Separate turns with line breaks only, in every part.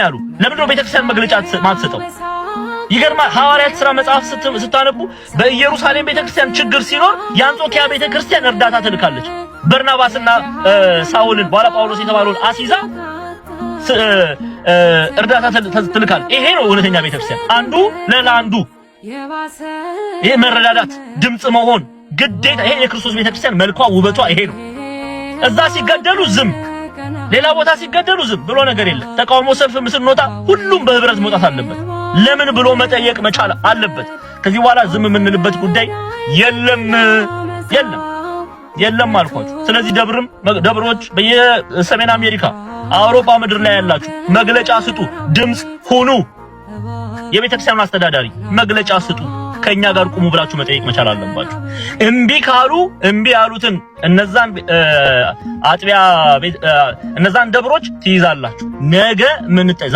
ያሉ ለምንድነው ቤተክርስቲያን መግለጫ ማትሰጠው? ይገርማል። ሐዋርያት ሥራ መጽሐፍ ስታነቡ በኢየሩሳሌም ቤተክርስቲያን ችግር ሲኖር የአንጾኪያ ቤተክርስቲያን እርዳታ ትልካለች። በርናባስና ሳውልን በኋላ ጳውሎስ የተባለውን አሲዛ እርዳታ ትልካለች። ይሄ ነው እውነተኛ ቤተክርስቲያን። አንዱ ለአንዱ ይሄ መረዳዳት፣ ድምጽ መሆን ግዴታ። ይሄ የክርስቶስ ቤተክርስቲያን መልኳ ውበቷ ይሄ ነው። እዛ ሲገደሉ ዝም፣ ሌላ ቦታ ሲገደሉ ዝም ብሎ ነገር የለም። ተቃውሞ ሰልፍ ስንወጣ ሁሉም በህብረት መውጣት አለበት። ለምን ብሎ መጠየቅ መቻል አለበት። ከዚህ በኋላ ዝም የምንልበት ጉዳይ የለም አልኳችሁ። ስለዚህ ደብሮች በየሰሜን አሜሪካ፣ አውሮፓ ምድር ላይ ያላችሁ መግለጫ ስጡ፣ ድምጽ ሁኑ። የቤተክርስቲያን አስተዳዳሪ መግለጫ ስጡ፣ ከኛ ጋር ቁሙ ብላችሁ መጠየቅ መቻል አለባችሁ። እምቢ ያሉትን እነዛን ደብሮች ትይዛላችሁ። ነገ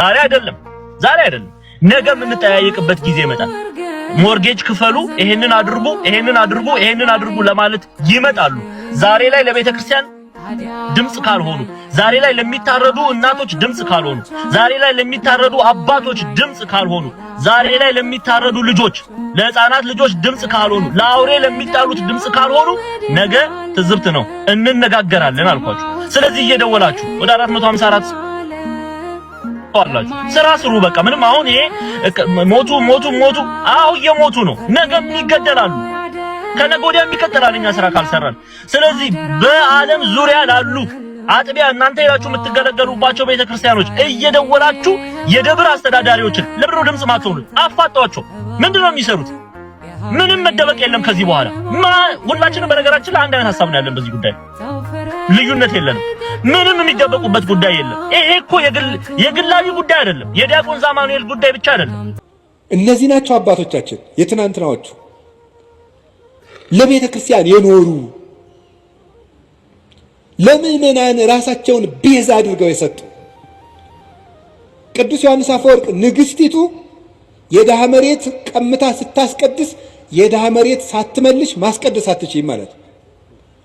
ዛሬ አይደለም ነገ የምንጠያየቅበት ጊዜ ይመጣል። ሞርጌጅ ክፈሉ፣ ይሄንን አድርጉ ለማለት ይመጣሉ። ዛሬ ላይ ለቤተክርስቲያን ድምጽ ካልሆኑ፣ ዛሬ ላይ ለሚታረዱ እናቶች ድምጽ ካልሆኑ፣ ዛሬ ላይ ለሚታረዱ አባቶች ድምጽ ካልሆኑ፣ ዛሬ ላይ ለሚታረዱ ልጆች፣ ለህፃናት ልጆች ድምጽ ካልሆኑ፣ ለአውሬ ለሚጣሉት ድምጽ ካልሆኑ ነገ ትዝብት ነው፣ እንነጋገራለን አልኳችሁ። ስለዚህ እየደወላችሁ ወደ 454 አላችሁ ስራ ስሩ። በቃ ምንም አሁን ይሄ ሞቱ እየሞቱ ነው። ነገም ይገደላሉ፣ ከነገ ወዲያም ይቀጥላል እኛ ስራ ካልሰራን። ስለዚህ በዓለም ዙሪያ ላሉ አጥቢያ እናንተ ሄዳችሁ የምትገለገሉባቸው ቤተክርስቲያኖች እየደወላችሁ የደብር አስተዳዳሪዎችን ለብሮ ድምጽ ማትሆኑት አፋጧቸው። ምንድነው የሚሰሩት? ምንም መደበቅ የለም ከዚህ በኋላ። ሁላችንም በነገራችን ላይ አንድ አይነት ሐሳብ ነው ያለን በዚህ ጉዳይ፣ ልዩነት የለንም። ምንም የሚደበቁበት ጉዳይ የለም። ይሄ እኮ የግላዊ ጉዳይ አይደለም፣ የዲያቆን ዛማኑኤል ጉዳይ ብቻ አይደለም።
እነዚህ ናቸው አባቶቻችን የትናንትናዎቹ ለቤተ ክርስቲያን የኖሩ ለምእመናን ራሳቸውን ቤዛ አድርገው የሰጡ። ቅዱስ ዮሐንስ አፈወርቅ ንግስቲቱ የድሃ መሬት ቀምታ ስታስቀድስ የድሃ መሬት ሳትመልሽ ማስቀደስ አትችይም ማለት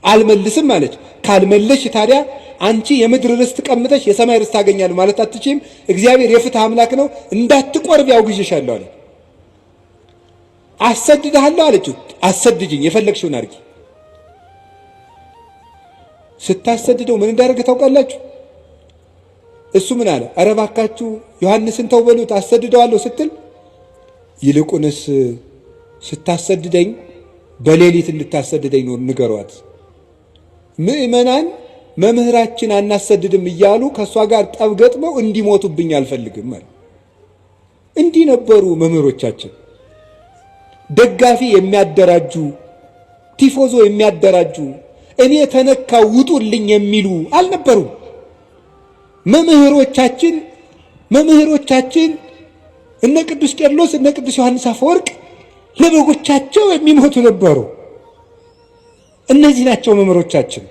አልመልስም ማለት። ካልመለሽ ታዲያ አንቺ የምድር ርስት ቀምተሽ የሰማይ ርስት ታገኛለሽ ማለት አትችይም። እግዚአብሔር የፍትህ አምላክ ነው፣ እንዳትቆርብ ያውግዤሻለሁ አለ። አሰድድሃለሁ አለችው። አሰድጅኝ፣ የፈለግሽውን አድርጊ። ስታሰድደው ምን እንዳደረገ ታውቃላችሁ? እሱ ምን አለ? ኧረ እባካችሁ ዮሐንስን ተው በሉት አሰድደዋለሁ ስትል፣ ይልቁንስ ስታሰድደኝ በሌሊት እንድታሰድደኝ ነው ንገሯት። ምእመናን መምህራችን አናሰድድም እያሉ ከእሷ ጋር ጠብ ገጥመው እንዲሞቱብኝ አልፈልግም ማለት። እንዲህ ነበሩ መምህሮቻችን። ደጋፊ የሚያደራጁ፣ ቲፎዞ የሚያደራጁ፣ እኔ ተነካው ውጡልኝ የሚሉ አልነበሩም። መምህሮቻችን እነ ቅዱስ ቄርሎስ እነ ቅዱስ ዮሐንስ አፈወርቅ ለበጎቻቸው የሚሞቱ ነበሩ። እነዚህ ናቸው መምህሮቻችን።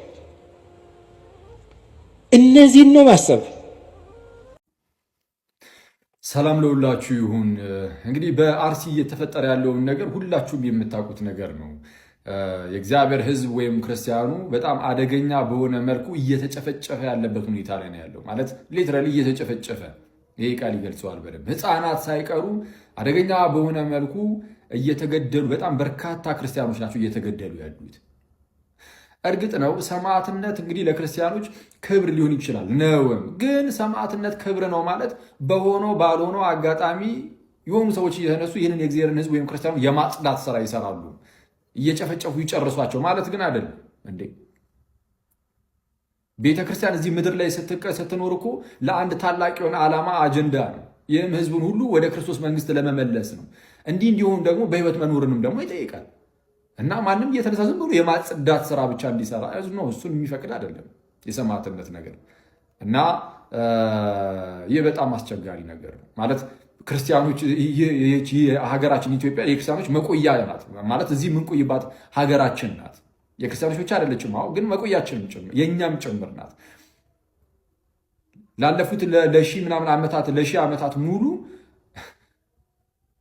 እነዚህን ነው ማሰብ።
ሰላም ለሁላችሁ ይሁን። እንግዲህ በአርሲ እየተፈጠረ ያለውን ነገር ሁላችሁም የምታውቁት ነገር ነው። የእግዚአብሔር ሕዝብ ወይም ክርስቲያኑ በጣም አደገኛ በሆነ መልኩ እየተጨፈጨፈ ያለበት ሁኔታ ላይ ነው ያለው። ማለት ሊትራሊ እየተጨፈጨፈ፣ ይሄ ቃል ይገልጸዋል በደንብ። ሕፃናት ሳይቀሩ አደገኛ በሆነ መልኩ እየተገደሉ፣ በጣም በርካታ ክርስቲያኖች ናቸው እየተገደሉ ያሉት። እርግጥ ነው ሰማዕትነት እንግዲህ ለክርስቲያኖች ክብር ሊሆን ይችላል ነውም። ግን ሰማዕትነት ክብር ነው ማለት በሆነው ባልሆነው አጋጣሚ የሆኑ ሰዎች እየተነሱ ይህንን የእግዚአብሔርን ሕዝብ ወይም ክርስቲያኑ የማጽዳት ስራ ይሰራሉ፣ እየጨፈጨፉ ይጨርሷቸው ማለት ግን አይደለም እንዴ። ቤተ ክርስቲያን እዚህ ምድር ላይ ስትኖር እኮ ለአንድ ታላቅ የሆነ ዓላማ አጀንዳ ነው። ይህም ሕዝቡን ሁሉ ወደ ክርስቶስ መንግስት ለመመለስ ነው። እንዲህ እንዲሆን ደግሞ በህይወት መኖርንም ደግሞ ይጠይቃል። እና ማንም እየተነሳ ዝም ብሎ የማጽዳት ስራ ብቻ እንዲሰራ ነው፣ እሱን የሚፈቅድ አይደለም የሰማዕትነት ነገር። እና ይህ በጣም አስቸጋሪ ነገር ነው ማለት ክርስቲያኖች፣ ሀገራችን ኢትዮጵያ የክርስቲያኖች መቆያ ናት ማለት እዚህ የምንቆይባት ሀገራችን ናት። የክርስቲያኖች ብቻ አይደለችም፣ ግን መቆያችንም ጭምር የእኛም ጭምር ናት። ላለፉት ለሺህ ምናምን ዓመታት ሙሉ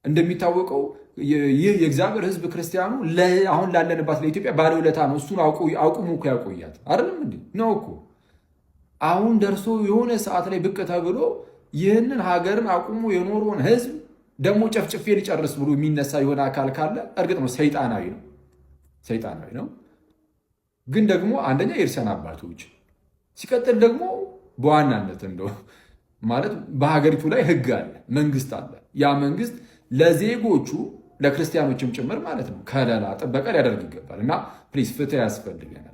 እንደሚታወቀው ይህ የእግዚአብሔር ሕዝብ ክርስቲያኑ አሁን ላለንባት ለኢትዮጵያ ባለውለታ ነው። እሱን አቁሙ እኮ ያቆያት አይደለም እንዴ? ነው እኮ አሁን ደርሶ የሆነ ሰዓት ላይ ብቅ ተብሎ ይህንን ሀገርን አቁሞ የኖረውን ህዝብ ደግሞ ጨፍጭፌ ሊጨርስ ብሎ የሚነሳ የሆነ አካል ካለ እርግጥ ነው ሰይጣናዊ ነው። ግን ደግሞ አንደኛ የእርሰን አባቶች ሲቀጥል ደግሞ በዋናነት እንደው ማለት በሀገሪቱ ላይ ህግ አለ፣ መንግስት አለ። ያ መንግስት ለዜጎቹ ለክርስቲያኖችም ጭምር ማለት ነው ከለላ ጥበቃ ሊያደርግ ይገባል። እና ፕሊዝ ፍትህ ያስፈልገናል፣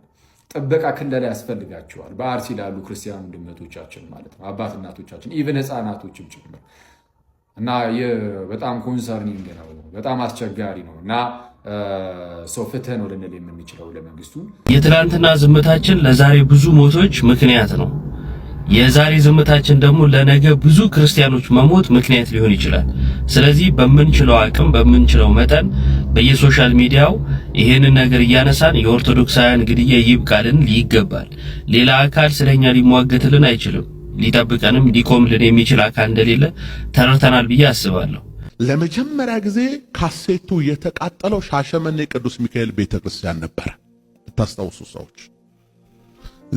ጥበቃ ክለላ ያስፈልጋቸዋል። በአርሲ ላሉ ክርስቲያን ወንድሞቻችን ማለት ነው አባት እናቶቻችን፣ ኢቭን ህፃናቶችም ጭምር እና በጣም ኮንሰርኒንግ ነው፣ በጣም አስቸጋሪ ነው። እና ሰው ፍትህ ነው ልንል የምንችለው ለመንግስቱ።
የትናንትና ዝምታችን ለዛሬ ብዙ ሞቶች ምክንያት ነው። የዛሬ ዝምታችን ደግሞ ለነገ ብዙ ክርስቲያኖች መሞት ምክንያት ሊሆን ይችላል። ስለዚህ በምንችለው አቅም በምንችለው መጠን በየሶሻል ሚዲያው ይሄንን ነገር እያነሳን የኦርቶዶክሳውያን ግድያ ይብቃልን ይገባል። ሌላ አካል ስለኛ ሊሟገትልን አይችልም። ሊጠብቀንም ሊቆምልን የሚችል አካል እንደሌለ ተረድተናል ብዬ አስባለሁ።
ለመጀመሪያ ጊዜ ካሴቱ የተቃጠለው ሻሸመኔ ቅዱስ ሚካኤል ቤተክርስቲያን ነበር። ታስታውሱ ሰዎች፣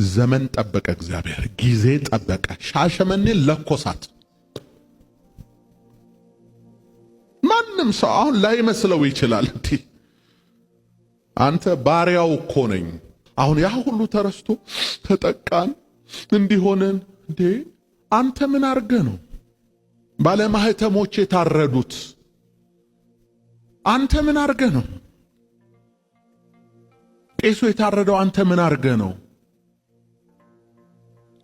ዘመን ጠበቀ፣ እግዚአብሔር ጊዜ ጠበቀ። ሻሸመኔ ለኮሳት። ማንም ሰው አሁን ላይመስለው ይችላል። አንተ ባሪያው እኮ ነኝ። አሁን ያ ሁሉ ተረስቶ ተጠቃን እንዲሆነን እንዴ? አንተ ምን አርገ ነው ባለማህተሞች የታረዱት? አንተ ምን አርገ ነው ቄሱ የታረደው? አንተ ምን አርገ ነው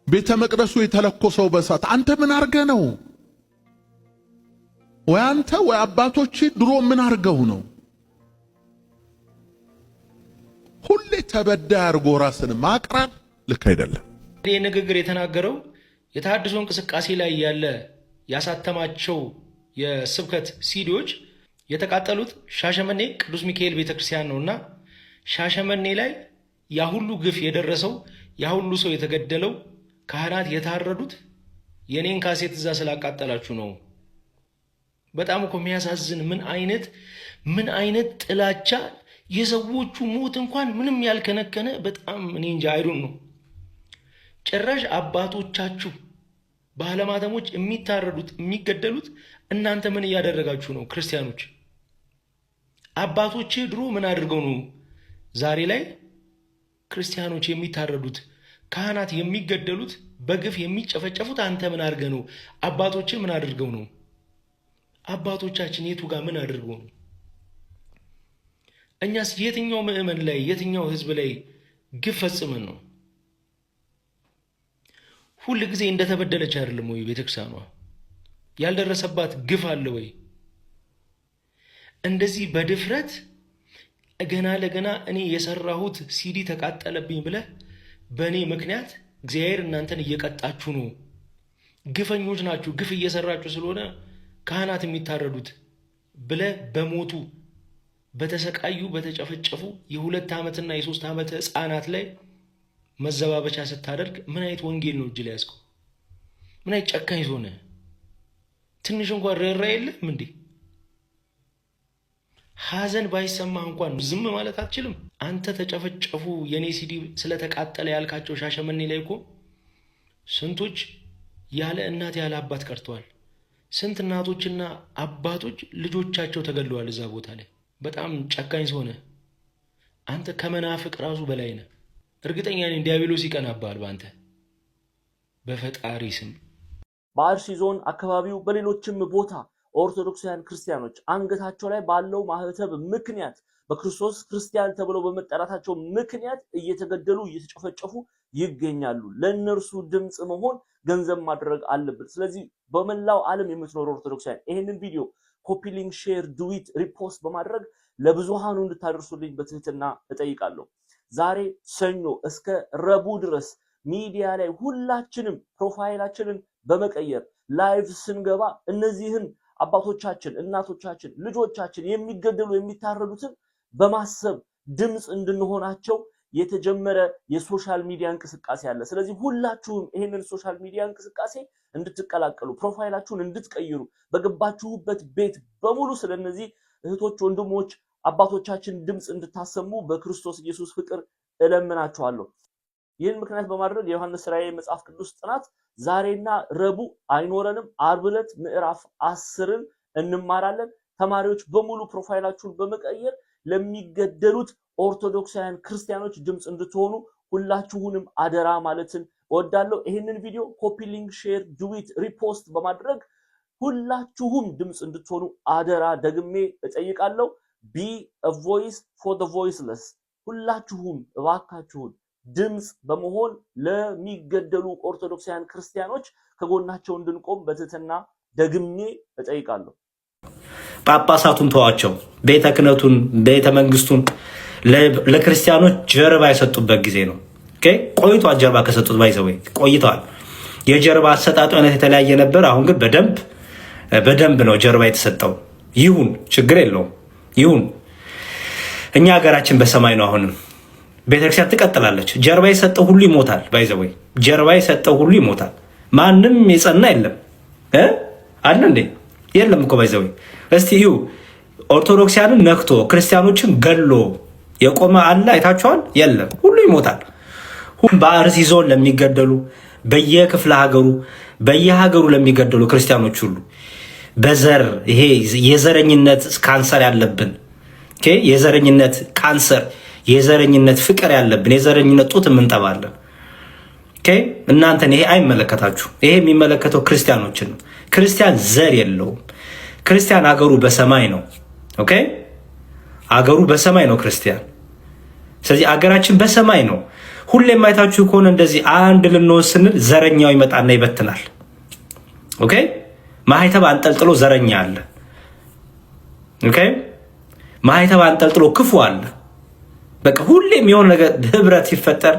ቤተ መቅደሱ የተለኮሰው በሳት? አንተ ምን አርገ ነው? ወይ አንተ ወይ አባቶች ድሮ ምን አርገው ነው? ሁሌ ተበዳይ አርጎ ራስን ማቅረብ ልክ አይደለም።
ይህ ንግግር የተናገረው የተሐድሶ እንቅስቃሴ ላይ ያለ ያሳተማቸው የስብከት ሲዲዎች የተቃጠሉት ሻሸመኔ ቅዱስ ሚካኤል ቤተክርስቲያን ነውና ሻሸመኔ ላይ ያ ሁሉ ግፍ የደረሰው ያ ሁሉ ሰው የተገደለው ካህናት የታረዱት የኔን ካሴት እዛ ስላቃጠላችሁ ነው። በጣም እኮ የሚያሳዝን ምን አይነት ጥላቻ! የሰዎቹ ሞት እንኳን ምንም ያልከነከነ በጣም እኔ እንጃ አይዱን ነው። ጭራሽ አባቶቻችሁ ባለማተሞች የሚታረዱት የሚገደሉት እናንተ ምን እያደረጋችሁ ነው? ክርስቲያኖች አባቶች ድሮ ምን አድርገው ነው ዛሬ ላይ ክርስቲያኖች የሚታረዱት ካህናት የሚገደሉት በግፍ የሚጨፈጨፉት? አንተ ምን አድርገህ ነው? አባቶች ምን አድርገው ነው? አባቶቻችን የቱ ጋር ምን አድርገው ነው? እኛስ የትኛው ምዕመን ላይ የትኛው ህዝብ ላይ ግፍ ፈጽመን ነው? ሁል ጊዜ እንደተበደለች አይደለም ወይ ቤተክርስቲያኗ? ያልደረሰባት ግፍ አለ ወይ? እንደዚህ በድፍረት ገና ለገና እኔ የሰራሁት ሲዲ ተቃጠለብኝ ብለህ በእኔ ምክንያት እግዚአብሔር እናንተን እየቀጣችሁ ነው፣ ግፈኞች ናችሁ፣ ግፍ እየሰራችሁ ስለሆነ ካህናት የሚታረዱት ብለህ በሞቱ በተሰቃዩ በተጨፈጨፉ የ2 ዓመትና የ3 ዓመት ህፃናት ላይ መዘባበቻ ስታደርግ ምን አይነት ወንጌል ነው እጅ ላይ ያዝከው? ምን አይነት ጨካኝ ሆነ? ትንሽ እንኳን ርኅራኄ የለም እንዴ? ሐዘን ባይሰማህ እንኳን ዝም ማለት አትችልም? አንተ ተጨፈጨፉ የኔ ሲዲ ስለተቃጠለ ያልካቸው ሻሸመኔ ላይ እኮ ስንቶች ያለ እናት ያለ አባት ቀርተዋል። ስንት እናቶችና አባቶች ልጆቻቸው ተገድለዋል እዛ ቦታ ላይ። በጣም ጨካኝ ሆነ። አንተ ከመናፍቅ ራሱ በላይ ነህ። እርግጠኛ ነኝ ዲያብሎስ ይቀናባል በአንተ። በፈጣሪ ስም
በአርሲ ዞን አካባቢው በሌሎችም ቦታ ኦርቶዶክሳውያን ክርስቲያኖች አንገታቸው ላይ ባለው ማህተብ ምክንያት በክርስቶስ ክርስቲያን ተብለው በመጠራታቸው ምክንያት እየተገደሉ እየተጨፈጨፉ ይገኛሉ። ለእነርሱ ድምጽ መሆን ገንዘብ ማድረግ አለብን። ስለዚህ በመላው ዓለም የምትኖሩ ኦርቶዶክሳውያን ይህንን ቪዲዮ ኮፒ ሊንክ፣ ሼር፣ ዱዊት፣ ሪፖስት በማድረግ ለብዙሃኑ እንድታደርሱልኝ በትህትና እጠይቃለሁ። ዛሬ ሰኞ እስከ ረቡዕ ድረስ ሚዲያ ላይ ሁላችንም ፕሮፋይላችንን በመቀየር ላይቭ ስንገባ እነዚህን አባቶቻችን፣ እናቶቻችን፣ ልጆቻችን የሚገደሉ የሚታረዱትን በማሰብ ድምጽ እንድንሆናቸው የተጀመረ የሶሻል ሚዲያ እንቅስቃሴ አለ። ስለዚህ ሁላችሁም ይሄንን ሶሻል ሚዲያ እንቅስቃሴ እንድትቀላቀሉ፣ ፕሮፋይላችሁን እንድትቀይሩ፣ በገባችሁበት ቤት በሙሉ ስለነዚህ እህቶች፣ ወንድሞች፣ አባቶቻችን ድምጽ እንድታሰሙ በክርስቶስ ኢየሱስ ፍቅር እለምናችኋለሁ። ይህን ምክንያት በማድረግ የዮሐንስ ራእይ መጽሐፍ ቅዱስ ጥናት ዛሬና ረቡዕ አይኖረንም። ዓርብ ዕለት ምዕራፍ 10ን እንማራለን። ተማሪዎች በሙሉ ፕሮፋይላችሁን በመቀየር ለሚገደሉት ኦርቶዶክሳውያን ክርስቲያኖች ድምጽ እንድትሆኑ ሁላችሁንም አደራ ማለትን እወዳለሁ። ይህንን ቪዲዮ ኮፒ ሊንክ፣ ሼር፣ ዱዊት፣ ሪፖስት በማድረግ ሁላችሁም ድምጽ እንድትሆኑ አደራ ደግሜ እጠይቃለሁ። ቢ a voice for the voiceless። ሁላችሁም እባካችሁን ድምጽ በመሆን ለሚገደሉ ኦርቶዶክሳውያን ክርስቲያኖች ከጎናቸው እንድንቆም በትህትና ደግሜ እጠይቃለሁ።
ጳጳሳቱን ተዋቸው፣ ቤተ ክህነቱን፣ ቤተ መንግስቱን ለክርስቲያኖች ጀርባ የሰጡበት ጊዜ ነው። ኦኬ ቆይቷል። ጀርባ ከሰጡት ባይዘው ቆይቷል። የጀርባ አሰጣጡ አይነት የተለያየ ነበር። አሁን ግን በደንብ ነው ጀርባ የተሰጠው። ይሁን ችግር የለውም ይሁን። እኛ ሀገራችን በሰማይ ነው። አሁንም ቤተክርስቲያን ትቀጥላለች። ጀርባ የሰጠው ሁሉ ይሞታል። ባይዘው ጀርባ የሰጠው ሁሉ ይሞታል። ማንም የጸና የለም አለ እንዴ? የለም እኮ ባይዘው። እስቲ እዩ ኦርቶዶክሲያንን ነክቶ ክርስቲያኖችን ገሎ የቆመ አለ አይታችኋል? የለም፣ ሁሉ ይሞታል። በአርሲ ዞን ለሚገደሉ በየክፍለ ሀገሩ በየሀገሩ ለሚገደሉ ክርስቲያኖች ሁሉ በዘር ይሄ የዘረኝነት ካንሰር ያለብን የዘረኝነት ካንሰር የዘረኝነት ፍቅር ያለብን የዘረኝነት ጡት የምንጠባለን እናንተን ይሄ አይመለከታችሁ። ይሄ የሚመለከተው ክርስቲያኖችን ነው። ክርስቲያን ዘር የለውም። ክርስቲያን አገሩ በሰማይ ነው። ኦኬ አገሩ በሰማይ ነው ክርስቲያን። ስለዚህ አገራችን በሰማይ ነው። ሁሌም አይታችሁ ከሆነ እንደዚህ አንድ ልንወስን ስንል ዘረኛው ይመጣና ይበትናል። ኦኬ ማህተብ አንጠልጥሎ ዘረኛ አለ። ኦኬ ማህተብ አንጠልጥሎ ክፉ አለ። በቃ ሁሌም የሆነ ነገር ህብረት ሲፈጠር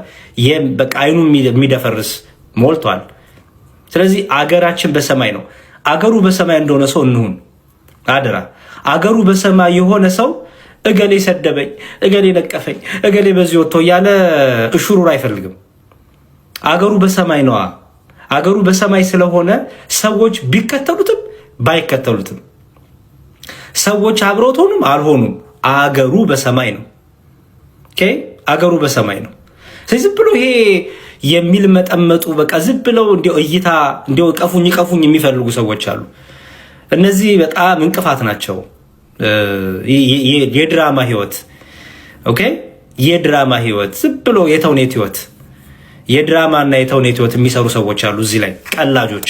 በቃ አይኑ የሚደፈርስ ሞልቷል። ስለዚህ አገራችን በሰማይ ነው። አገሩ በሰማይ እንደሆነ ሰው እንሁን አደራ። አገሩ በሰማይ የሆነ ሰው እገሌ ሰደበኝ፣ እገሌ ነቀፈኝ፣ እገሌ በዚህ ወጥቶ እያለ እሹሩር አይፈልግም። አገሩ በሰማይ ነዋ። አገሩ በሰማይ ስለሆነ ሰዎች ቢከተሉትም ባይከተሉትም ሰዎች አብረውት ሆኑም አልሆኑም አገሩ በሰማይ ነው። ኦኬ አገሩ በሰማይ ነው። ስለዚህ ዝም ብሎ ይሄ የሚል መጠመጡ በቃ ዝም ብለው እንዲው እይታ እንዲው ቀፉኝ የሚፈልጉ ሰዎች አሉ። እነዚህ በጣም እንቅፋት ናቸው። የድራማ ህይወት ኦኬ የድራማ ህይወት ዝም ብሎ የተውኔት ህይወት የድራማና የተውኔት ህይወት የሚሰሩ ሰዎች አሉ። እዚህ ላይ ቀላጆች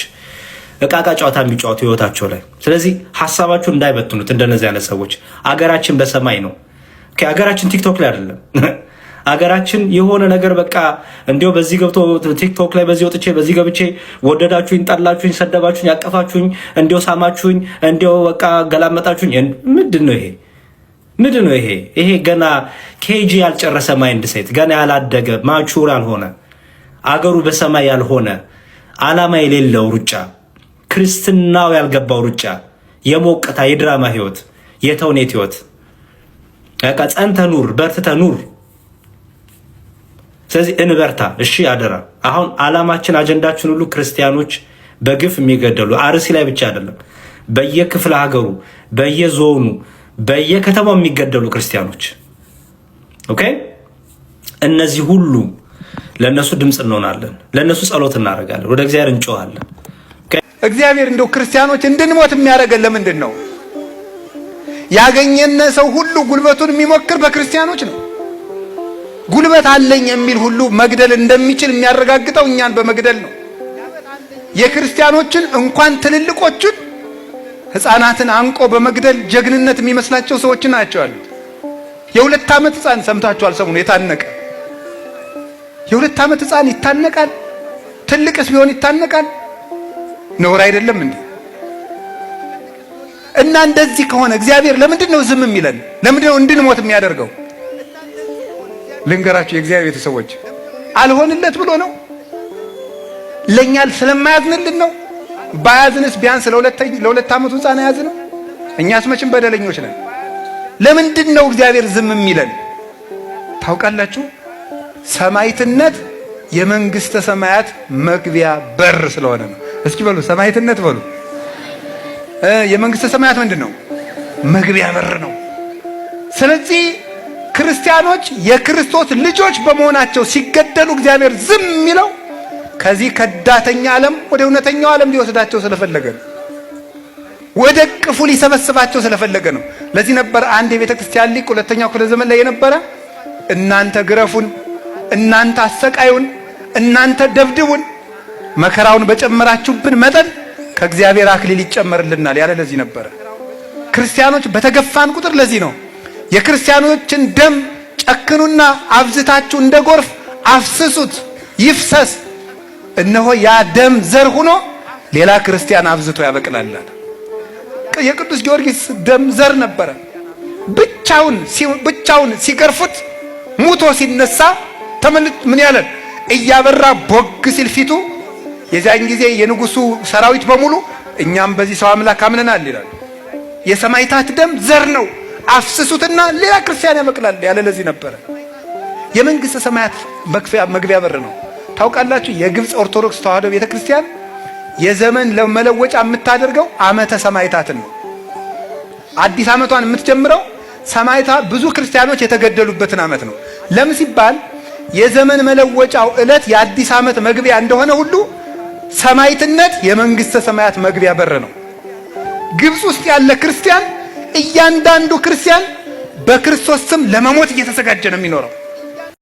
እቃቃ ጨዋታ የሚጫወቱ ህይወታቸው ላይ። ስለዚህ ሀሳባችሁን እንዳይበትኑት እንደነዚህ አይነት ሰዎች። አገራችን በሰማይ ነው። ኦኬ አገራችን ቲክቶክ ላይ አይደለም። አገራችን የሆነ ነገር በቃ እንዲያው በዚህ ገብቶ ቲክቶክ ላይ በዚህ ወጥቼ በዚህ ገብቼ ወደዳችሁኝ፣ ጠላችሁኝ፣ ሰደባችሁኝ፣ ያቀፋችሁኝ፣ እንዲያው ሳማችሁኝ፣ እንዲያው በቃ ገላመጣችሁኝ። ምንድነው ይሄ? ምንድነው ይሄ? ይሄ ገና ኬጂ ያልጨረሰ ማይንድ ሴት፣ ገና ያላደገ ማቹር ያልሆነ አገሩ በሰማይ ያልሆነ ዓላማ የሌለው ሩጫ፣ ክርስትናው ያልገባው ሩጫ፣ የሞቅታ የድራማ ህይወት፣ የተውኔት ህይወት። በቃ ጸንተህ ኑር፣ በርትተህ ኑር። ስለዚህ እንበርታ እሺ፣ አደራ። አሁን ዓላማችን አጀንዳችን ሁሉ ክርስቲያኖች በግፍ የሚገደሉ አርሲ ላይ ብቻ አይደለም፣ በየክፍለ ሀገሩ በየዞኑ በየከተማው የሚገደሉ ክርስቲያኖች ኦኬ። እነዚህ ሁሉ ለነሱ ድምፅ እንሆናለን፣ ለነሱ ጸሎት እናደርጋለን፣ ወደ እግዚአብሔር እንጮሃለን።
እግዚአብሔር እንደው ክርስቲያኖች እንድንሞት የሚያደርገን ለምንድን ነው? ያገኘነ ሰው ሁሉ ጉልበቱን የሚሞክር በክርስቲያኖች ነው። ጉልበት አለኝ የሚል ሁሉ መግደል እንደሚችል የሚያረጋግጠው እኛን በመግደል ነው። የክርስቲያኖችን እንኳን ትልልቆቹን ሕፃናትን አንቆ በመግደል ጀግንነት የሚመስላቸው ሰዎች ናቸው ያሉት። የ2 ዓመት ሕፃን ሰምታችኋል? ሰሞኑን የታነቀ የ2 ዓመት ሕፃን ይታነቃል? ትልቅስ ቢሆን ይታነቃል? ነውር አይደለም እንዴ? እና እንደዚህ ከሆነ እግዚአብሔር ለምንድን ነው ዝም የሚለን? ለምንድን ነው እንድንሞት የሚያደርገው? ልንገራችሁ የእግዚአብሔር ቤተሰቦች፣ አልሆንለት ብሎ ነው? ለኛ ስለማያዝንልን ነው? ባያዝንስ ቢያንስ ለ2 ዓመቱ ሕፃን ያዝነው? እኛስ መቼም በደለኞች ነን። ለምንድን ነው እግዚአብሔር ዝም የሚለን? ታውቃላችሁ? ሰማዕትነት የመንግስተ ሰማያት መግቢያ በር ስለሆነ ነው። እስኪ በሉ ሰማዕትነት በሉ። የመንግስተ ሰማያት ምንድን ነው? መግቢያ በር ነው። ስለዚህ ክርስቲያኖች የክርስቶስ ልጆች በመሆናቸው ሲገደሉ እግዚአብሔር ዝም የሚለው ከዚህ ከዳተኛ ዓለም ወደ እውነተኛው ዓለም ሊወስዳቸው ስለፈለገ ነው። ወደ ቅፉ ሊሰበስባቸው ስለፈለገ ነው። ለዚህ ነበር አንድ የቤተ ክርስቲያን ሊቅ ሁለተኛው ክፍለ ዘመን ላይ የነበረ እናንተ ግረፉን፣ እናንተ አሰቃዩን፣ እናንተ ደብድቡን፣ መከራውን በጨመራችሁብን መጠን ከእግዚአብሔር አክሊል ይጨመርልናል ያለ ለዚህ ነበረ። ክርስቲያኖች በተገፋን ቁጥር ለዚህ ነው የክርስቲያኖችን ደም ጨክኑና አብዝታችሁ እንደ ጎርፍ አፍስሱት ይፍሰስ፣ እነሆ ያ ደም ዘር ሆኖ ሌላ ክርስቲያን አብዝቶ ያበቅላል። የቅዱስ ጊዮርጊስ ደም ዘር ነበረ። ብቻውን ሲገርፉት ሙቶ ሲነሳ ተመልጥ ምን ያለን እያበራ ቦግ ሲል ፊቱ የዛን ጊዜ የንጉሱ ሰራዊት በሙሉ እኛም በዚህ ሰው አምላክ አምነናል ይላል። የሰማዕታት ደም ዘር ነው፣ አፍስሱትና ሌላ ክርስቲያን ያበቅላል ያለ ለዚህ ነበረ። የመንግስተ ሰማያት መግቢያ በር ነው። ታውቃላችሁ የግብጽ ኦርቶዶክስ ተዋሕዶ ቤተክርስቲያን የዘመን ለመለወጫ የምታደርገው ዓመተ ሰማዕታትን ነው። አዲስ ዓመቷን የምትጀምረው ሰማዕታት ብዙ ክርስቲያኖች የተገደሉበትን ዓመት ነው። ለምን ሲባል የዘመን መለወጫው ዕለት የአዲስ ዓመት መግቢያ እንደሆነ ሁሉ ሰማዕትነት የመንግስተ ሰማያት መግቢያ በር ነው። ግብጽ ውስጥ ያለ ክርስቲያን እያንዳንዱ ክርስቲያን በክርስቶስ ስም ለመሞት እየተዘጋጀ ነው የሚኖረው።